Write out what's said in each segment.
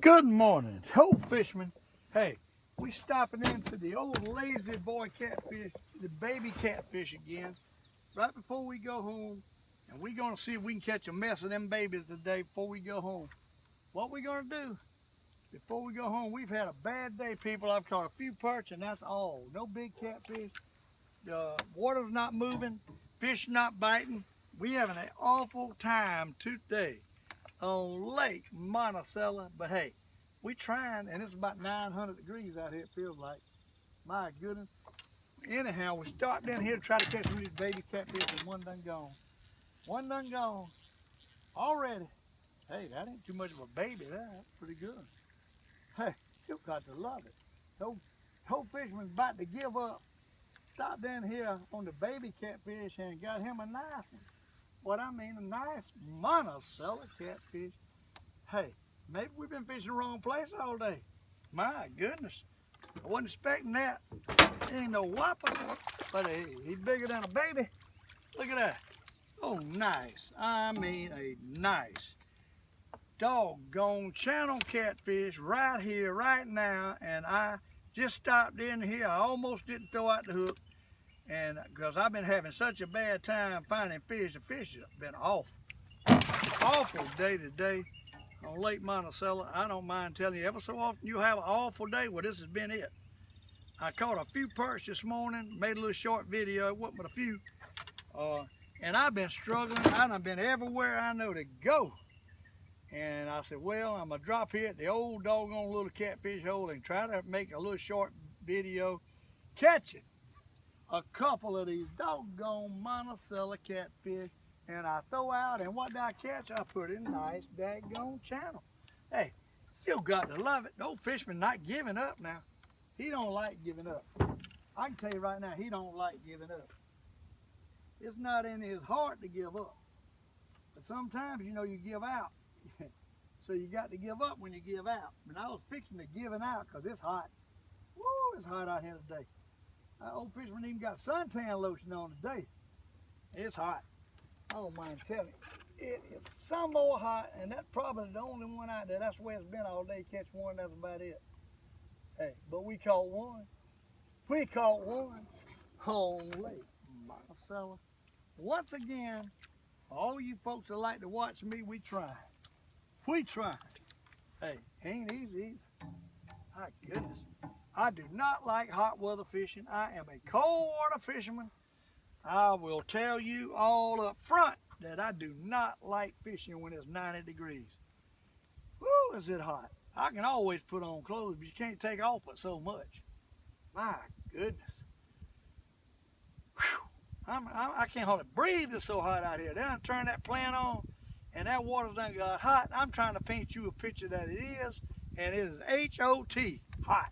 Good morning, Old Fisherman. Hey, we stopping into the old lazy boy catfish, the baby catfish again, right before we go home. And we're gonna see if we can catch a mess of them babies today before we go home. What we gonna do before we go home? We've had a bad day, people. I've caught a few perch and that's all. No big catfish. The water's not moving, fish not biting. We having an awful time today on Lake Monticello, but hey, we trying, and it's about 900 degrees out here, it feels like. My goodness. Anyhow, we stopped in here to try to catch some of these baby catfish, and one done gone. One done gone already. Hey, that ain't too much of a baby, that's pretty good. Hey, you got to love it. Old Fisherman's about to give up. Stopped in here on the baby catfish and got him a nice one. What I mean, a nice Monticello catfish. Hey, maybe we've been fishing the wrong place all day. My goodness, I wasn't expecting that. He ain't no whopper, but hey, he's bigger than a baby. Look at that. Oh, nice. I mean, a nice doggone channel catfish right here, right now. And I just stopped in here. I almost didn't throw out the hook. And because I've been having such a bad time finding fish, the fish have been awful day to day on Lake Monticello. I don't mind telling you, ever so often you have an awful day. Well, this has been it. I caught a few perch this morning, made a little short video, it wasn't but a few. And I've been struggling. I've been everywhere I know to go. And I said, well, I'm gonna drop here at the old doggone little catfish hole and try to make a little short video catching a couple of these doggone Monticello catfish. And I throw out, and what did I catch? I put in a nice daggone channel. Hey, you got to love it. The Old Fisherman not giving up now. He don't like giving up. I can tell you right now, he don't like giving up. It's not in his heart to give up. But sometimes, you know, you give out. So you got to give up when you give out. And I was fixing to giving out because it's hot. Woo, it's hot out here today. Old Fisherman even got suntan lotion on today. It's hot. I don't mind telling you. It is some more hot, and that's probably the only one out there. That's where it's been all day. Catch one, that's about it. Hey, but we caught one. We caught one on Lake Monticello. Once again, all you folks that like to watch me, we try. We try. Hey, ain't easy either. My goodness. I do not like hot weather fishing. I am a cold water fisherman. I will tell you all up front that I do not like fishing when it's 90 degrees. Woo, is it hot. I can always put on clothes, but you can't take off but so much. My goodness. Whew. I can't hardly breathe, it's so hot out here. Then I turn that plant on, and that water's done got hot. I'm trying to paint you a picture that it is, and it is H-O-T, hot.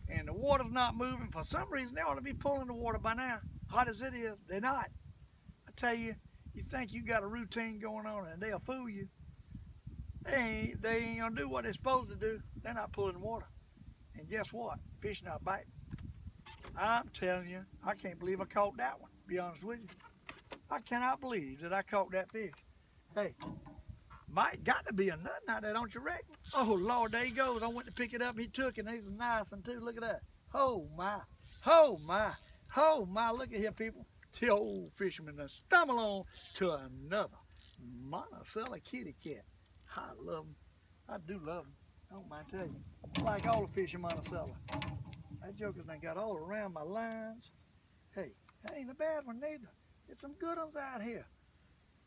And the water's not moving. For some reason, they ought to be pulling the water by now. Hot as it is, they're not. I tell you, you think you got a routine going on and they'll fool you. They ain't gonna do what they're supposed to do. They're not pulling water. And guess what? Fish not biting. I'm telling you, I can't believe I caught that one, to be honest with you. I cannot believe that I caught that fish. Hey, might got to be a nut out there, don't you reckon? Oh Lord, there he goes. I went to pick it up, he took it, and he's a nice one too. Look at that. Oh my, oh my. Oh my, look at here, people. The Old Fisherman done stumble on to another Monticello kitty cat. I love them. I do love them. I don't mind telling you. I like all the fish in Monticello. That joker's done got all around my lines. Hey, that ain't a bad one neither. There's some good ones out here.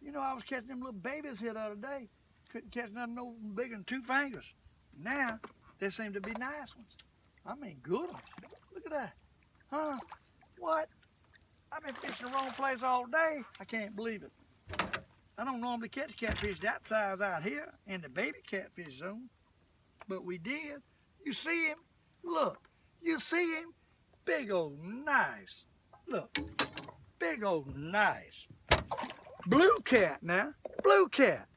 You know, I was catching them little babies here the other day. Couldn't catch nothing no bigger than 2 fingers. Now, there seem to be nice ones. I mean, good ones. Look at that. Huh? What? I've been fishing the wrong place all day. I can't believe it. I don't normally catch catfish that size out here in the baby catfish zone. But we did. You see him? Look. You see him? Big old nice. Look. Big old nice. Blue cat now. Blue cat.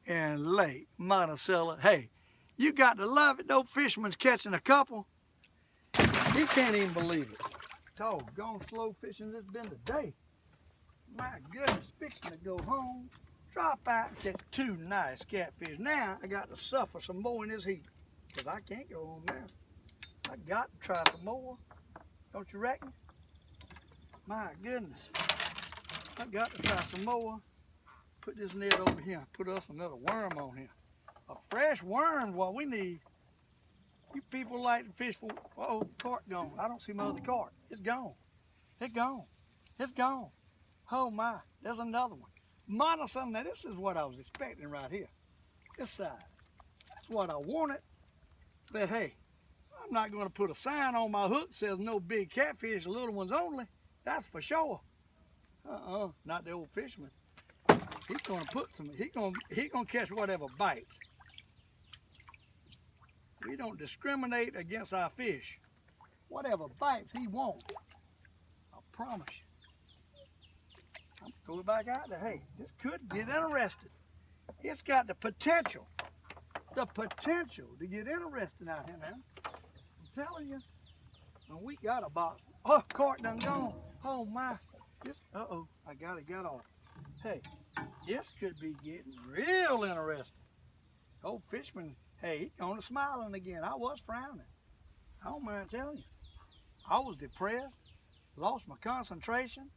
And Lake Monticello. Hey, you got to love it. Those fishermen's catching a couple. He can't even believe it. Doggone slow fishing it's been today. My goodness, fixing to go home, Drop out and catch 2 nice catfish. Now I got to suffer some more in this heat, because I can't go home now. I got to try some more. Don't you reckon? My goodness. I got to try some more. Put this net over here. Put us another worm on here. A fresh worm is what we need. You people like to fish for, uh-oh, cart gone. I don't see my other cart. It's gone. It's gone. It's gone. Oh my, there's another one. Monticello, now this is what I was expecting right here. This side. That's what I wanted. But hey, I'm not going to put a sign on my hook that says no big catfish, little ones only. That's for sure. Not the old fisherman. He's going to put some, he's going to catch whatever bites. We don't discriminate against our fish. Whatever bites he wants. I promise you. I'm going to throw it back out there. Hey, this could get interesting. It's got the potential to get interesting out here, man. I'm telling you. And we got a box. Oh, cart done gone. Oh my. This, uh-oh, I got it got off. Hey, this could be getting real interesting. Old Fisherman, hey, he on smiling again. I was frowning. I don't mind telling you. I was depressed, lost my concentration.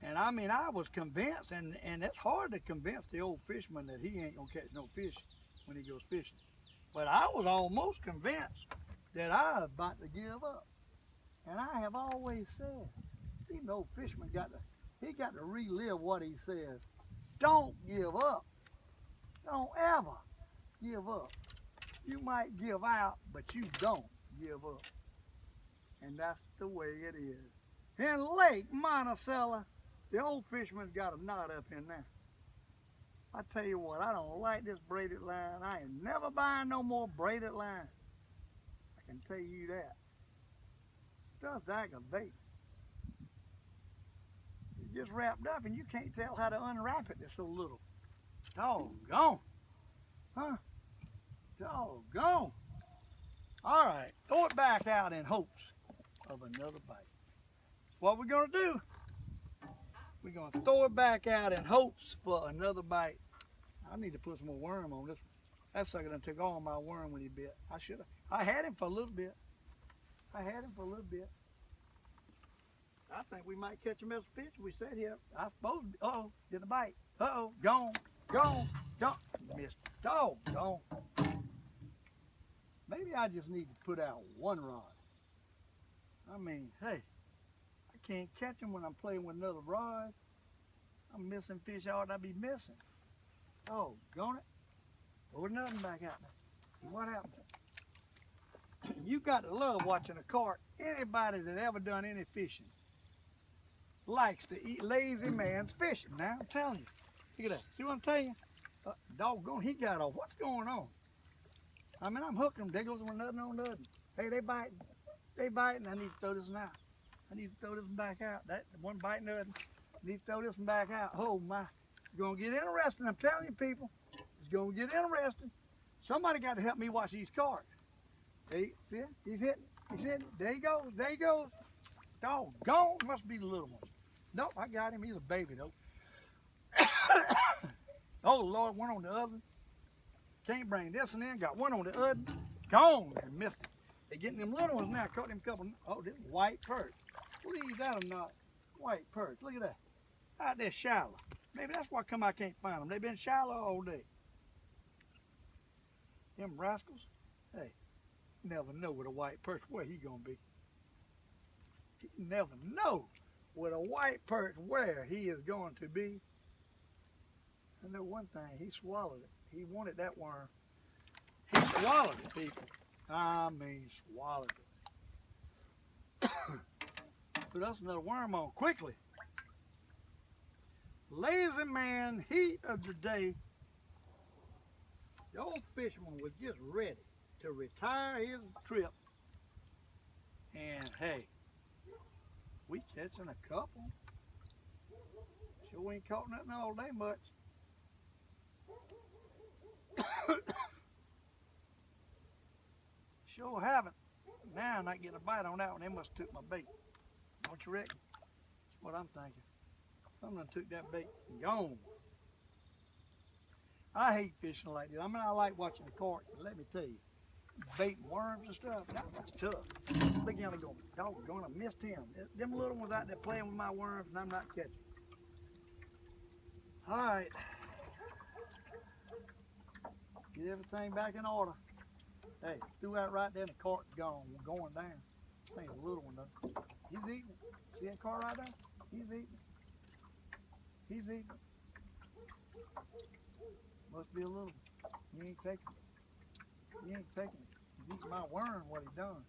And I mean, I was convinced, and it's hard to convince the old fisherman that he ain't gonna catch no fish when he goes fishing. But I was almost convinced that I was about to give up. And I have always said, even the old fisherman got to relive what he says. Don't give up. Don't ever give up. You might give out, but you don't give up. And that's the way it is. In Lake Monticello, the old fisherman's got a knot up in there. I tell you what, I don't like this braided line. I ain't never buying no more braided line. I can tell you that. Stuff's aggravating. It gets wrapped up and you can't tell how to unwrap it. It's so little. Doggone. Huh? Doggone. All right, throw it back out in hopes of another bite. What we're gonna do, we're gonna throw it back out in hopes for another bite. I need to put some more worm on this one. That sucker done took all my worm when he bit. I should have. I had him for a little bit. I think we might catch him as a fish. We sat here. I suppose. Uh-oh, did a bite. Uh-oh, gone. Missed. Doggone. Maybe I just need to put out one rod. I mean, hey, I can't catch him when I'm playing with another rod. I'm missing fish I ought not be missing. Doggone it. Throw nothing back out there. What happened? You got to love watching a cart. Anybody that ever done any fishing likes to eat lazy man's fishing. Now, I'm telling you. Look at that. See what I'm telling you? Doggone, he got off. What's going on? I mean, I'm hooking them. There goes one nothing on nothing. Hey, they biting. They biting. I need to throw this one out. I need to throw this one back out. That one biting nothing. I need to throw this one back out. Oh my. It's going to get interesting. I'm telling you, people. It's going to get interesting. Somebody got to help me watch these carts. Hey, see it? He's hitting. He's hitting. There he goes. There he goes. Doggone. Must be the little one. Nope, I got him. He's a baby, though. Oh, Lord, one on the other. Can't bring this one in. Got one on the other. Gone and missed it. They're getting them little ones now. Caught them couple. Oh, this white perch. Believe that or not. White perch. Look at that. Out there shallow. Maybe that's why come I can't find them. They've been shallow all day. Them rascals. Hey, you never know with a white perch where he gonna be. You never know with a white perch where he is going to be. I know one thing, he swallowed it. He wanted that worm. He swallowed it, people. I mean, swallowed it. Put us another worm on quickly. Lazy man, heat of the day. The old fisherman was just ready to retire his trip. And hey, we catching a couple. Sure ain't caught nothing all day much. Sure haven't. Now I'm not getting a bite on that one. They must have took my bait. Don't you reckon? That's what I'm thinking. Someone took that bait and gone. I hate fishing like this. I mean, I like watching the carp, but let me tell you, baiting worms and stuff, that's tough. Look at him going, doggone, I missed him. Them little ones out there playing with my worms, and I'm not catching. All right. Get everything back in order. Hey, threw that right there, and the cart's gone. We're going down. I think it's a little one, though. He's eating it. See that carp right there? He's eating it. He's eating it. Must be a little one. He ain't taking it. He ain't taking it. He's eating my worm, what he done.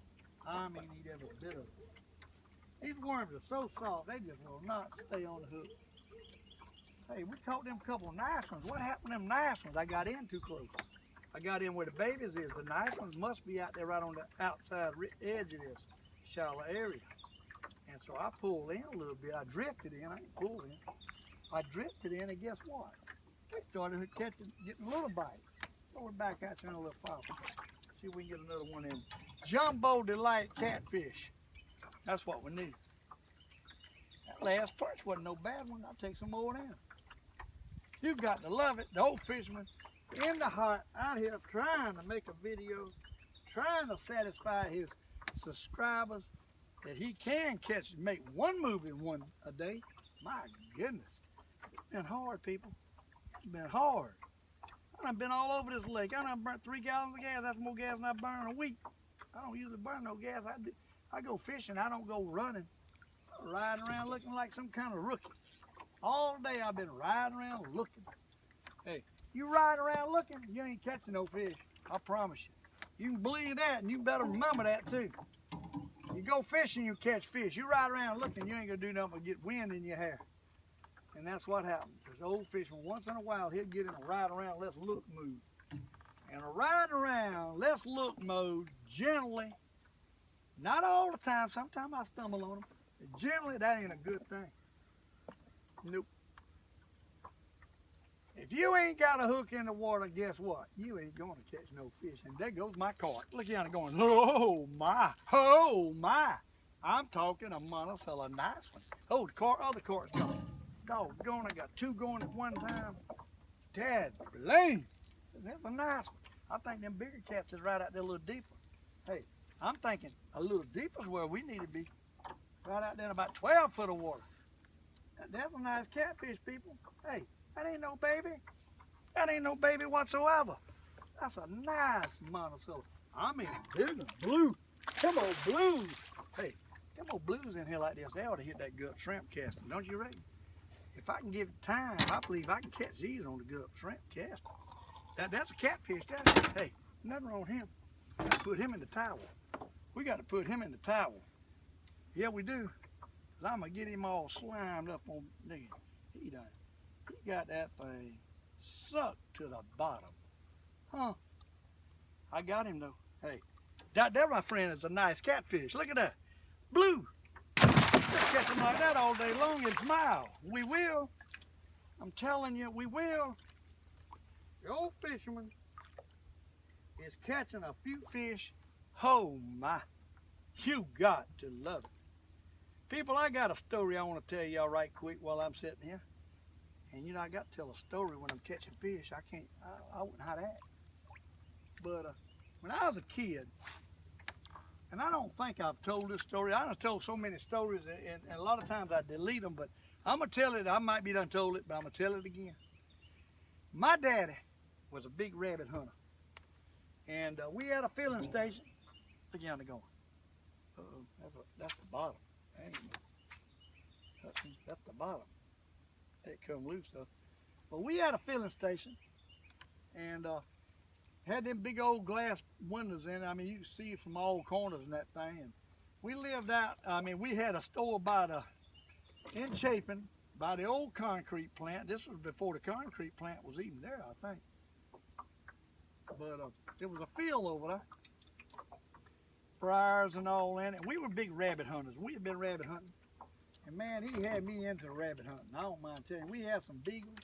I mean, eat every bit of it. These worms are so soft, they just will not stay on the hook. Hey, we caught them couple of nice ones. What happened to them nice ones? I got in too close. I got in where the babies is. The nice ones must be out there right on the outside edge of this shallow area. And so I pulled in a little bit. I drifted in. I ain't pulled in. I drifted in, and guess what? We started catching, getting a little bite. So we're back out there in a little fall. See if we can get another one in. Jumbo Delight catfish. That's what we need. That last perch wasn't no bad one. I'll take some more in. You've got to love it. The Old Fisherman in the heart out here trying to make a video, trying to satisfy his subscribers that he can catch, make one movie a day. My goodness. It's been hard, people. It's been hard. I've been all over this lake. I done burnt 3 gallons of gas. That's more gas than I burn a week. I don't usually burn no gas. I go fishing. I don't go running. I'm riding around looking like some kind of rookie. All day I've been riding around looking. Hey, you ride around looking, you ain't catching no fish. I promise you. You can believe that, and you better remember that too. You go fishing, you catch fish. You ride around looking, you ain't gonna do nothing but get wind in your hair. And that's what happens. There's Old Fisherman, once in a while, he'll get in a ride around, let's look mode. And a ride around, let's look mode, generally, not all the time, sometimes I stumble on them, but generally that ain't a good thing. Nope. If you ain't got a hook in the water, guess what? You ain't gonna catch no fish. And there goes my cart. Look at it going, oh my, oh my. I'm talking a Monticello, nice one. Oh, the other cart's gone. Doggone, I got 2 going at one time. Dad, blame. That's a nice one. I think them bigger cats is right out there a little deeper. Hey, I'm thinking a little deeper is where we need to be. Right out there in about 12 foot of water. That's a nice catfish, people. Hey, that ain't no baby. That ain't no baby whatsoever. That's a nice Monticello. I mean, big and blue. Come on, blues. Hey, come on, blues in here like this. They ought to hit that gut shrimp casting, don't you reckon? If I can give it time, I believe I can catch these on the gut shrimp casting. That's a catfish, that's it. Hey, nothing wrong with him. We got to put him in the towel. We got to put him in the towel. Yeah, we do. I'm gonna get him all slimed up on there. He got that thing sucked to the bottom. Huh? I got him though. Hey, that my friend is a nice catfish. Look at that. Blue. Let's catch him like that all day long and smile. We will. I'm telling you, we will. The Old Fisherman is catching a few fish. Oh my. You got to love it. People, I got a story I want to tell y'all right quick while I'm sitting here. And you know, I got to tell a story when I'm catching fish. I wouldn't hide that. But when I was a kid, and I don't think I've told this story. I done told so many stories, and a lot of times I delete them, but I'm going to tell it. I might be done told it, but I'm going to tell it again. My daddy was a big rabbit hunter. And we had a filling station. Look down the going. Uh-oh, that's the bottom. That's the bottom. It come loose though. But we had a filling station, and had them big old glass windows in it. I mean, you could see it from all corners in that thing. And we lived out. I mean, we had a store in Chapin by the old concrete plant. This was before the concrete plant was even there, I think. But there was a field over there, briars and all in it. We were big rabbit hunters. We had been rabbit hunting. And man, he had me into rabbit hunting. I don't mind telling you, we had some beagles,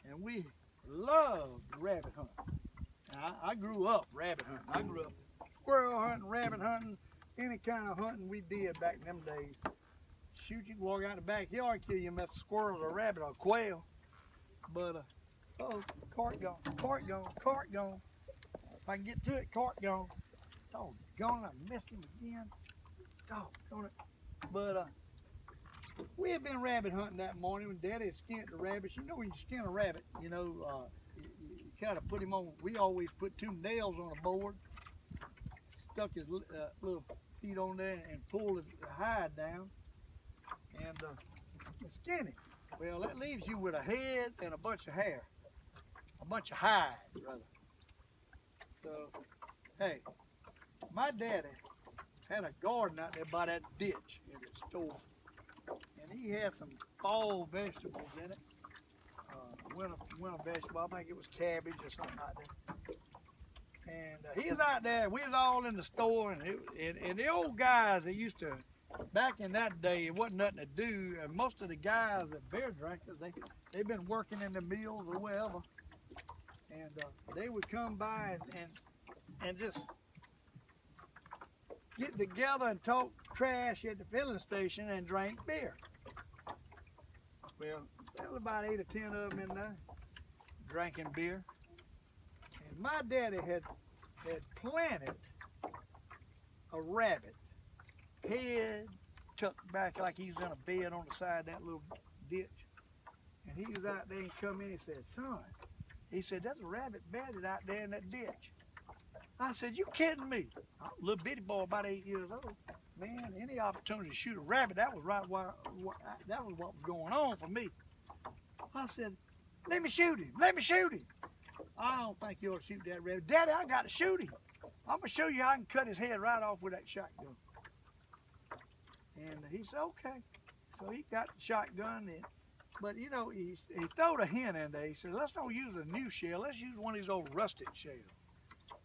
and we loved rabbit hunting. And I grew up rabbit hunting. I grew up squirrel hunting, rabbit hunting, any kind of hunting we did back in them days. Shoot, you can walk out in the backyard and kill you a mess of squirrels or rabbit or quail. But Oh, cart gone, cart gone, cart gone. If I can get to it, cart gone. Doggone, I missed him again. Doggone it. But we had been rabbit hunting that morning when Daddy had skinned the rabbits. You know when you skin a rabbit, you kind of put him on. We always put two nails on a board, stuck his little feet on there and pulled his hide down and skin him. Well, that leaves you with a head and a bunch of hair, a bunch of hide, rather. So, hey, my daddy had a garden out there by that ditch in the store, and he had some fall vegetables in it. Winter vegetable, I think it was cabbage or something like that. And he was out there, we was all in the store, and the old guys that used to, back in that day, it wasn't nothing to do, and most of the guys that beer drinkers, they've been working in the mills or wherever, and they would come by and just get together and talk trash at the filling station and drink beer. Well, there was about 8 or 10 of them in there drinking beer. And my daddy had planted a rabbit, head tucked back like he was in a bed on the side of that little ditch. And he was out there and come in and said, son, he said, there's a rabbit bedded out there in that ditch. I said, you kidding me? I'm a little bitty boy, about 8 years old. Man, any opportunity to shoot a rabbit, that was right that was what was going on for me. I said, let me shoot him, let me shoot him. I don't think you ought to shoot that rabbit. Daddy, I got to shoot him. I'm going to show you how I can cut his head right off with that shotgun. And he said, okay. So he got the shotgun, but you know, he threw a hint in there. He said, let's don't use a new shell, let's use one of these old rustic shells.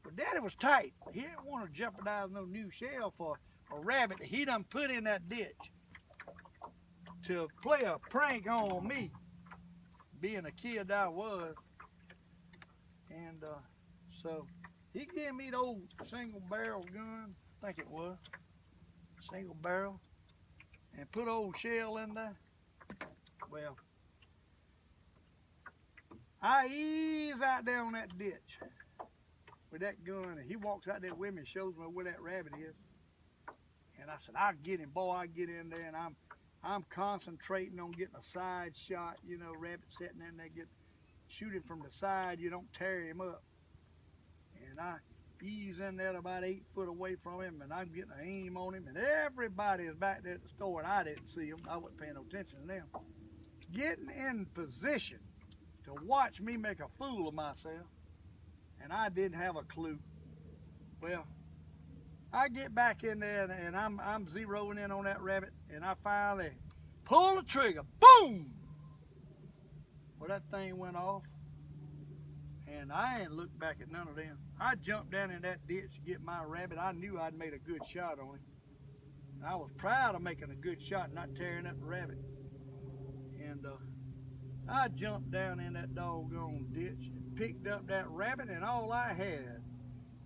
But Daddy was tight. He didn't want to jeopardize no new shell for a rabbit that he done put in that ditch to play a prank on me, being a kid I was. And so he gave me the old single barrel gun, I think it was, single barrel, and put an old shell in there. Well, I ease out there on that ditch with that gun, and he walks out there with me and shows me where that rabbit is. And I said, I'll get him, boy. I get in there, and I'm concentrating on getting a side shot, you know, rabbit sitting in there, shoot him from the side, you don't tear him up. And I ease in there about 8 foot away from him, and I'm getting an aim on him, and everybody is back there at the store, and I didn't see them. I wasn't paying no attention to them. Getting in position to watch me make a fool of myself, and I didn't have a clue. Well, I get back in there, and I'm zeroing in on that rabbit, and I finally pull the trigger. Boom! Well, that thing went off, and I ain't looked back at none of them. I jumped down in that ditch to get my rabbit. I knew I'd made a good shot on him. And I was proud of making a good shot, not tearing up the rabbit. And I jumped down in that doggone ditch and picked up that rabbit, and all I had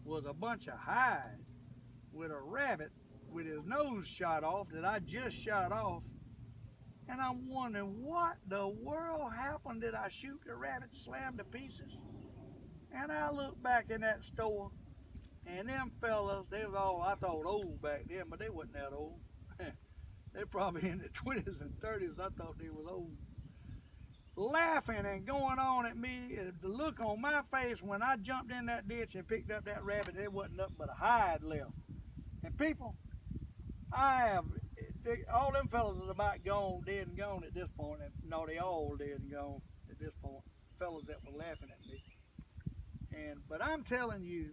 was a bunch of hide with a rabbit with his nose shot off that I just shot off. And I'm wondering, what the world happened? Did I shoot the rabbit, slam to pieces? And I look back in that store, and them fellas, they was all, I thought, old back then, but they wasn't that old. They're probably in their 20s and 30s. I thought they was old. Laughing and going on at me. The look on my face when I jumped in that ditch and picked up that rabbit, there wasn't nothing but a hide left. And people, all them fellas is about gone, dead and gone at this point. And no, they all dead and gone at this point. Fellas that were laughing at me. But I'm telling you,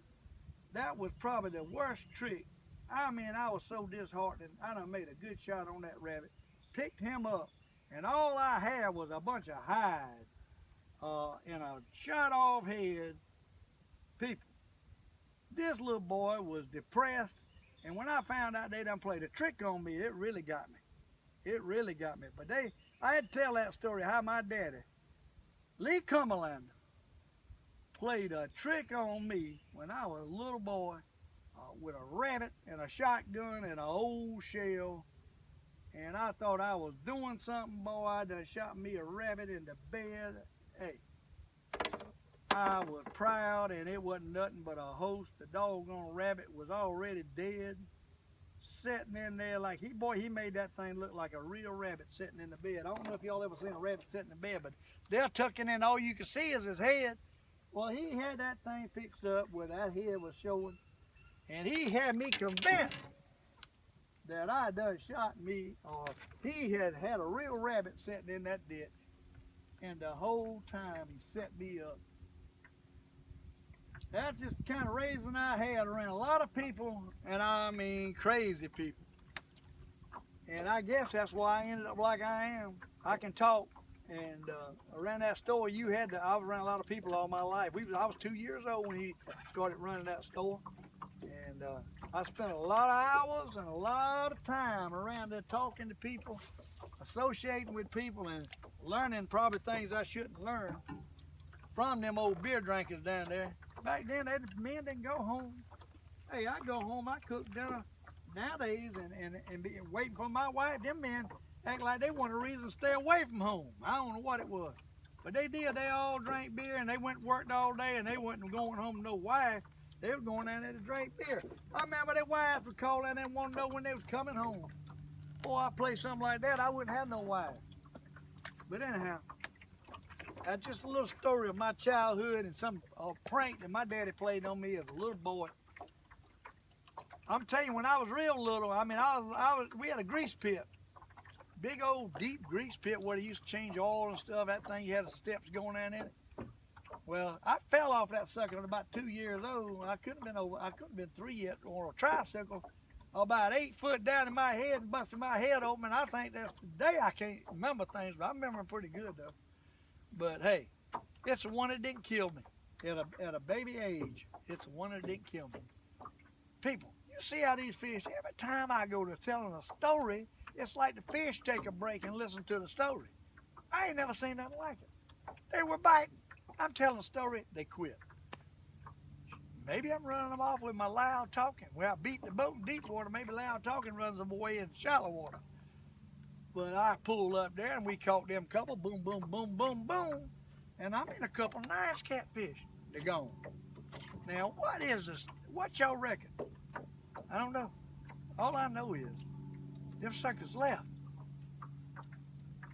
that was probably the worst trick. I mean, I was so disheartened. I done made a good shot on that rabbit, picked him up, and all I had was a bunch of hide and a shot off head. People, this little boy was depressed, and when I found out they done played a trick on me, it really got me. It really got me. But I had to tell that story how my daddy, Lee Cumberlander, played a trick on me when I was a little boy with a rabbit and a shotgun and an old shell. And I thought I was doing something, boy. I done shot me a rabbit in the bed. Hey, I was proud, and it wasn't nothing but a host. The doggone rabbit was already dead, sitting in there like he made that thing look like a real rabbit sitting in the bed. I don't know if y'all ever seen a rabbit sitting in bed, but they're tucking in. All you can see is his head. Well, he had that thing fixed up where that head was showing, and he had me convinced that I done shot me, or he had had a real rabbit sitting in that ditch, and the whole time he set me up. That's just the kind of raising I had around a lot of people, and I mean crazy people. And I guess that's why I ended up like I am. I can talk. And around that store, I was around a lot of people all my life. I was 2 years old when he started running that store. And I spent a lot of hours and a lot of time around there talking to people, associating with people, and learning probably things I shouldn't learn from them old beer drinkers down there. Back then, men didn't go home. Hey, I go home, I cook dinner nowadays and be waiting for my wife. Them men act like they want a reason to stay away from home. I don't know what it was. But they did. They all drank beer, and they went and worked all day, and they wasn't going home with no wife. They were going down there to drink beer. I remember their wives would call down there and want to know when they was coming home. Boy, I play something like that, I wouldn't have no wife. But anyhow, that's just a little story of my childhood and some prank that my daddy played on me as a little boy. I'm telling you, when I was real little, I mean, we had a grease pit. Big old deep grease pit where they used to change oil and stuff. That thing, you had the steps going down in it. Well, I fell off that sucker at about 2 years old. I couldn't have been 3 yet, on a tricycle, about 8 foot down in my head and busted my head open. I think that's the day I can't remember things, but I remember them pretty good though. But hey, it's the one that didn't kill me at a baby age. It's the one that didn't kill me. People, you see how these fish, every time I go to telling a story, it's like the fish take a break and listen to the story. I ain't never seen nothing like it. They were biting. I'm telling a story, they quit. Maybe I'm running them off with my loud talking. Well, I beat the boat in deep water, maybe loud talking runs them away in shallow water. But I pulled up there and we caught them couple, boom, boom, boom, boom, boom. And I mean a couple nice catfish. They're gone. Now, what is this? What y'all reckon? I don't know. All I know is them suckers left.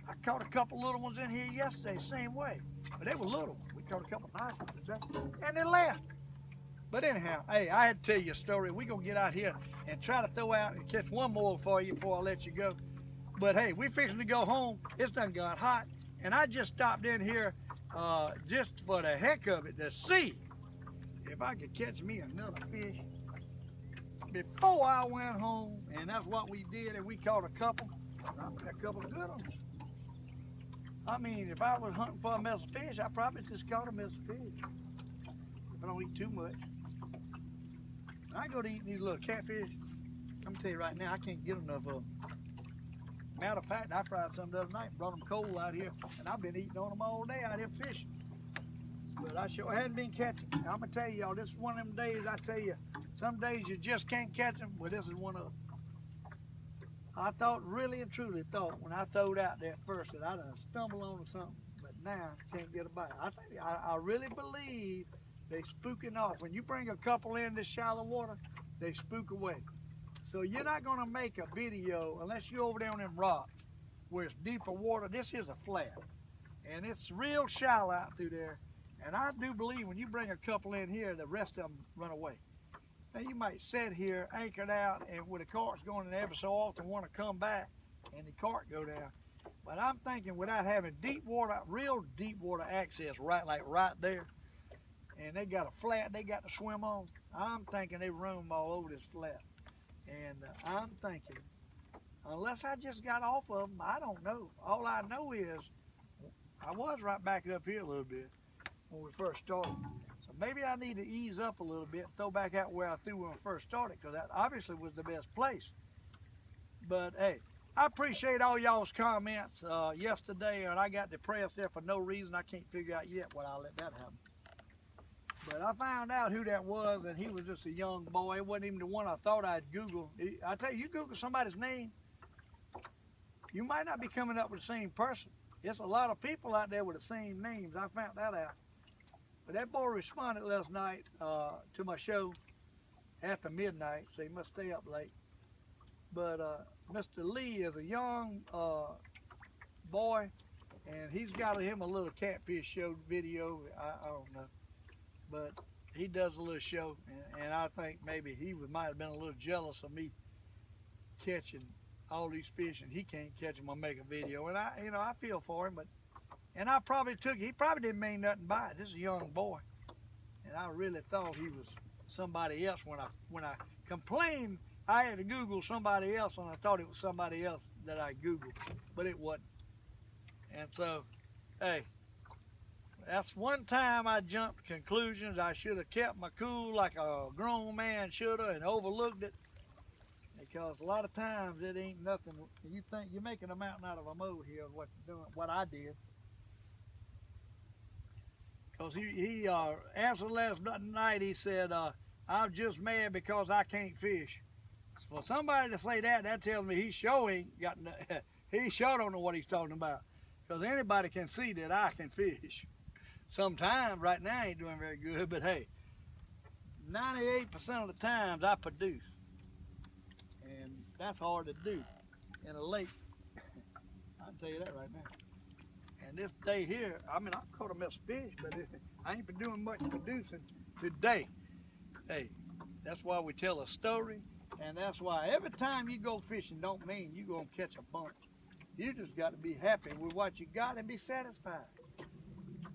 I caught a couple little ones in here yesterday, same way. But they were little. We caught a couple nice ones, and they left. But anyhow, hey, I had to tell you a story. We're going to get out here and try to throw out and catch one more for you before I let you go. But hey, we're fixing to go home. It's done got hot. And I just stopped in here just for the heck of it to see if I could catch me another fish before I went home. And that's what we did, and we caught a couple of good ones. I mean, if I was hunting for a mess of fish, I probably just caught a mess of fish. If I don't eat too much. I go to eating these little catfish. I'm gonna tell you right now, I can't get enough of them. Matter of fact, I fried some the other night and brought them cold out here, and I've been eating on them all day out here fishing. But I sure hadn't been catching. I'm gonna tell y'all, this is one of them days. I tell you, some days you just can't catch them. Well, this is one of them. I thought, really and truly thought, when I throwed out there first, that I'd stumble onto something. But now I can't get a bite. I really believe they spooking off. When you bring a couple in this shallow water, they spook away. So you're not gonna make a video unless you're over there on them rocks where it's deeper water. This is a flat, and it's real shallow out through there. And I do believe when you bring a couple in here, the rest of them run away. Now you might sit here anchored out, and with the cart's going in every so often want to come back, and the cart go down. But I'm thinking without having deep water, real deep water access, right there, and they got a flat they got to swim on. I'm thinking they roam all over this flat. And I'm thinking, unless I just got off of them, I don't know. All I know is I was right back up here a little bit when we first started. So maybe I need to ease up a little bit, throw back out where I threw when I first started, because that obviously was the best place. But hey, I appreciate all y'all's comments yesterday, and I got depressed there for no reason. I can't figure out yet why I let that happen. But I found out who that was, and he was just a young boy. It wasn't even the one I thought I'd Google. I tell you, you Google somebody's name, you might not be coming up with the same person. There's a lot of people out there with the same names. I found that out. But that boy responded last night to my show after midnight, so he must stay up late. But Mr. Lee is a young boy, and he's got him a little catfish show video. I don't know, but he does a little show, and I think maybe he might have been a little jealous of me catching all these fish, and he can't catch them or make a video. And I feel for him, but I probably he probably didn't mean nothing by it. This is a young boy, and I really thought he was somebody else when I complained. I had to Google somebody else, and I thought it was somebody else that I Googled, but it wasn't. And so, hey, that's one time I jumped to conclusions. I should have kept my cool like a grown man should have and overlooked it. Because a lot of times it ain't nothing. You think you're making a mountain out of a molehill, what you're doing, what I did. Because he answered last night, he said, I'm just mad because I can't fish. For somebody to say that, that tells me he sure ain't got, he sure don't know what he's talking about. Because anybody can see that I can fish. Sometimes, right now, I ain't doing very good, but hey, 98% of the times I produce. And that's hard to do in a lake. I can tell you that right now. And this day here, I mean, I've caught a mess of fish, but I ain't been doing much producing today. Hey, that's why we tell a story, and that's why every time you go fishing don't mean you're going to catch a bunch. You just got to be happy with what you got and be satisfied.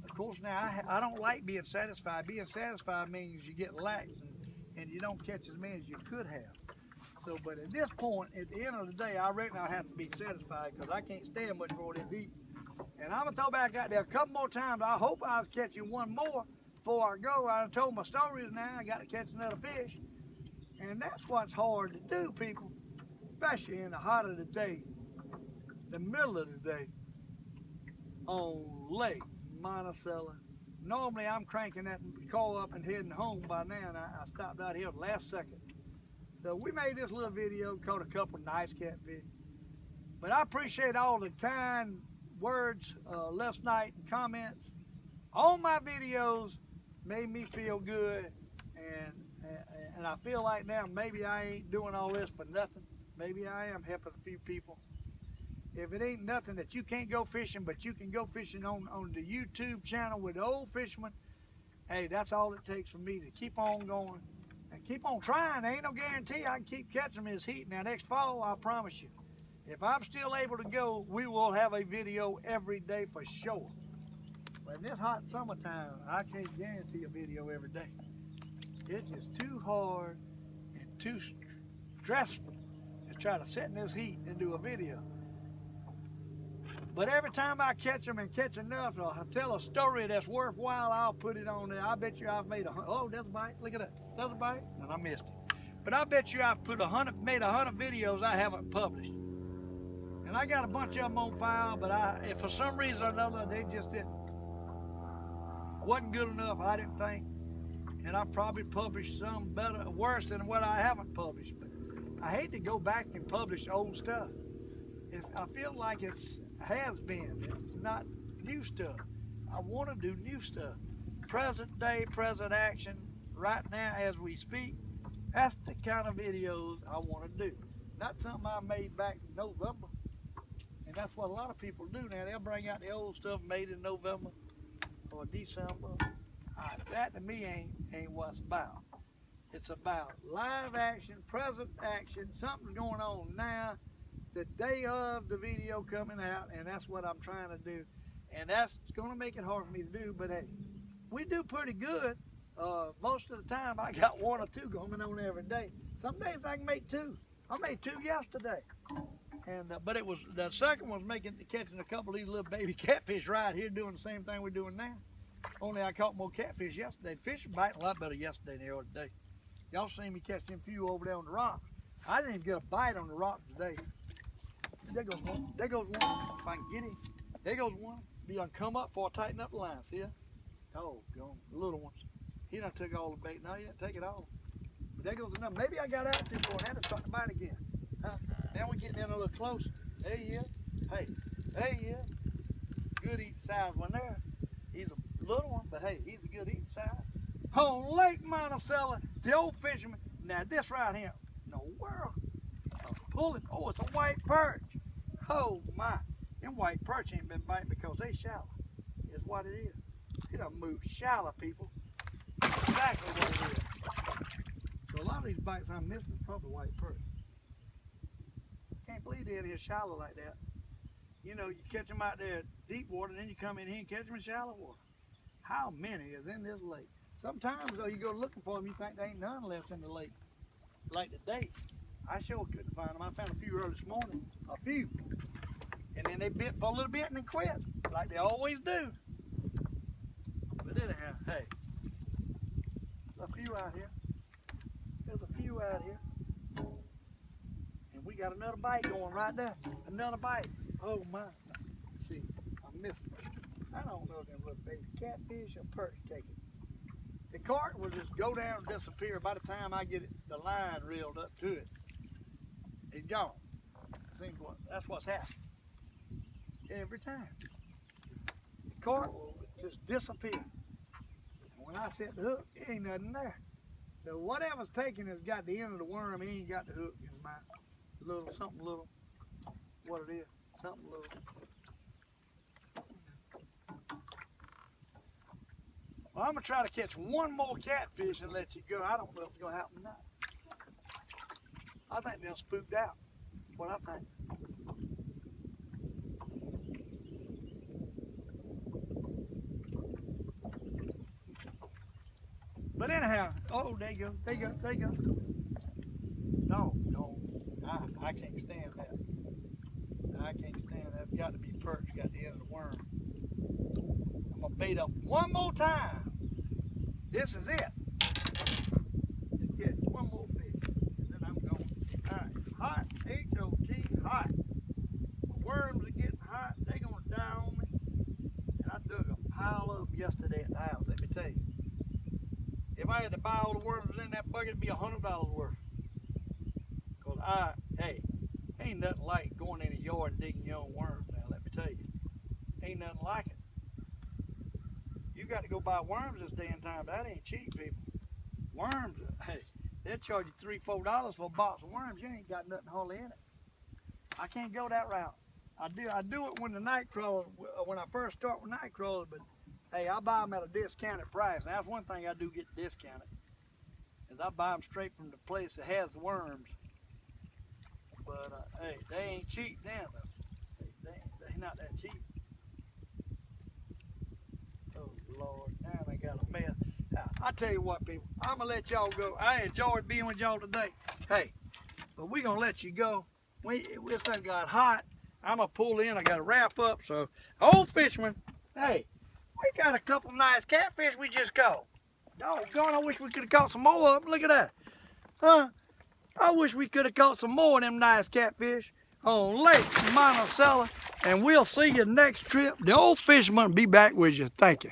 Of course, now, I don't like being satisfied. Being satisfied means you get lax and you don't catch as many as you could have. So, but at this point, at the end of the day, I reckon I have to be satisfied because I can't stand much more than heat. And I'm going to throw back out there a couple more times. I hope I was catching one more before I go. I told my stories now. I got to catch another fish. And that's what's hard to do, people, especially in the heart of the day, the middle of the day, on Lake Monticello. Normally, I'm cranking that car up and heading home by now, and I stopped out here last second. So we made this little video, caught a couple nice catfish. But I appreciate all the kind words last night and comments on my videos. Made me feel good, and I feel like now maybe I ain't doing all this for nothing. Maybe I am helping a few people. If it ain't nothing that you can't go fishing, but you can go fishing on the YouTube channel with the Old Fisherman, hey, that's all it takes for me to keep on going and keep on trying. There ain't no guarantee I can keep catching this heat. Now, next fall, I promise you, if I'm still able to go, we will have a video every day for sure. But in this hot summertime, I can't guarantee a video every day. It's just too hard and too stressful to try to sit in this heat and do a video. But every time I catch them and catch enough, or I tell a story that's worthwhile, I'll put it on there. I bet you I've made oh, there's a bite. Look at that. There's a bite. And I missed it. But I bet you I've made 100 videos I haven't published. And I got a bunch of them on file, but if for some reason or another, they just wasn't good enough, I didn't think. And I probably published some better, worse than what I haven't published. But I hate to go back and publish old stuff. I feel like has been. It's not new stuff. I want to do new stuff. Present day, present action, right now as we speak. That's the kind of videos I want to do. Not something I made back in November. And that's what a lot of people do now. They'll bring out the old stuff made in November or December. That to me ain't what it's about. It's about live action, present action, something's going on now, the day of the video coming out, and that's what I'm trying to do. And that's going to make it hard for me to do, but hey, we do pretty good. Most of the time, I got one or two going on every day. Some days I can make two. I made two yesterday. And but it was the second one was catching a couple of these little baby catfish right here, doing the same thing we're doing now. Only I caught more catfish yesterday. Fish were biting a lot better yesterday than they are today. Y'all seen me catch them few over there on the rocks. I didn't even get a bite on the rocks today. There goes one. There goes one. If I can get him. There goes one. Be gonna come up before I tighten up the line. See ya? Oh, gone. The little ones. He done took all the bait. No, he didn't take it all. But there goes another. Maybe I got out too far and had to start to bite again. Huh? Now we're getting in a little closer. There he is. Hey, there he is. Good eating size one there. He's a little one, but hey, he's a good eating size. On Lake Monticello, the Old Fisherman. Now this right here, in the world, pulling. Oh, it's a white perch. Oh my, them white perch ain't been biting because they shallow. Is what it is. It done moved shallow, people. Exactly what it is. So a lot of these bites I'm missing is probably white perch. Can't believe they're in here shallow like that. You know, you catch them out there deep water, and then you come in here and catch them in shallow water. How many is in this lake? Sometimes, though, you go looking for them, you think there ain't none left in the lake. Like today, I sure couldn't find them. I found a few early this morning, a few. And then they bit for a little bit and then quit, like they always do. But anyhow, hey, there's a few out here. There's a few out here. And we got another bite going right there. Another bite. Oh my. See, I'm missing it. I don't know if them little baby catfish or perch take it. The cart will just go down and disappear. By the time I get the line reeled up to it, it's gone. That's what's happening. Every time. The cart will just disappear. And when I set the hook, it ain't nothing there. So whatever's taking has got the end of the worm, he ain't got the hook in my something little, what it is, something little. Well, I'm gonna try to catch one more catfish and let you go. I don't know if it's gonna happen or not. I think they're spooked out. That's what I think. But anyhow, oh, there you go, there you go, there you go. No, I can't stand that. I can't stand that. It's got to be perch, got the end of the worm. I'm gonna bait up one more time. This is it. Just catch one more fish, and then I'm going. All right, hot, H-O-T, hot. The worms are getting hot. They're gonna die on me. And I dug a pile up yesterday at the house. Let me tell you. If I had to buy all the worms in that bucket, it'd be $100 worth. Cause hey, ain't nothing like going in a yard and digging your own worms. Now, let me tell you, ain't nothing like it. You got to go buy worms this day and time. That ain't cheap, people. Worms, hey, they'll charge you $3-4 for a box of worms. You ain't got nothing hardly in it. I can't go that route. I do it when the night crawlers, when I first start with night crawlers, but hey, I buy them at a discounted price. Now, that's one thing I do get discounted, is I buy them straight from the place that has the worms. But hey, they ain't cheap now, though. They not that cheap. Oh Lord, now they got a mess. Now, I tell you what, people, I'm gonna let y'all go. I enjoyed being with y'all today. Hey, but we gonna let you go. This thing got hot. I'm gonna pull in. I gotta wrap up. So, Old Fisherman, hey, we got a couple nice catfish we just caught. Doggone, I wish we could have caught some more of them. Look at that. Huh? I wish we could have caught some more of them nice catfish on Lake Monticello. And we'll see you next trip. The Old Fisherman will be back with you. Thank you.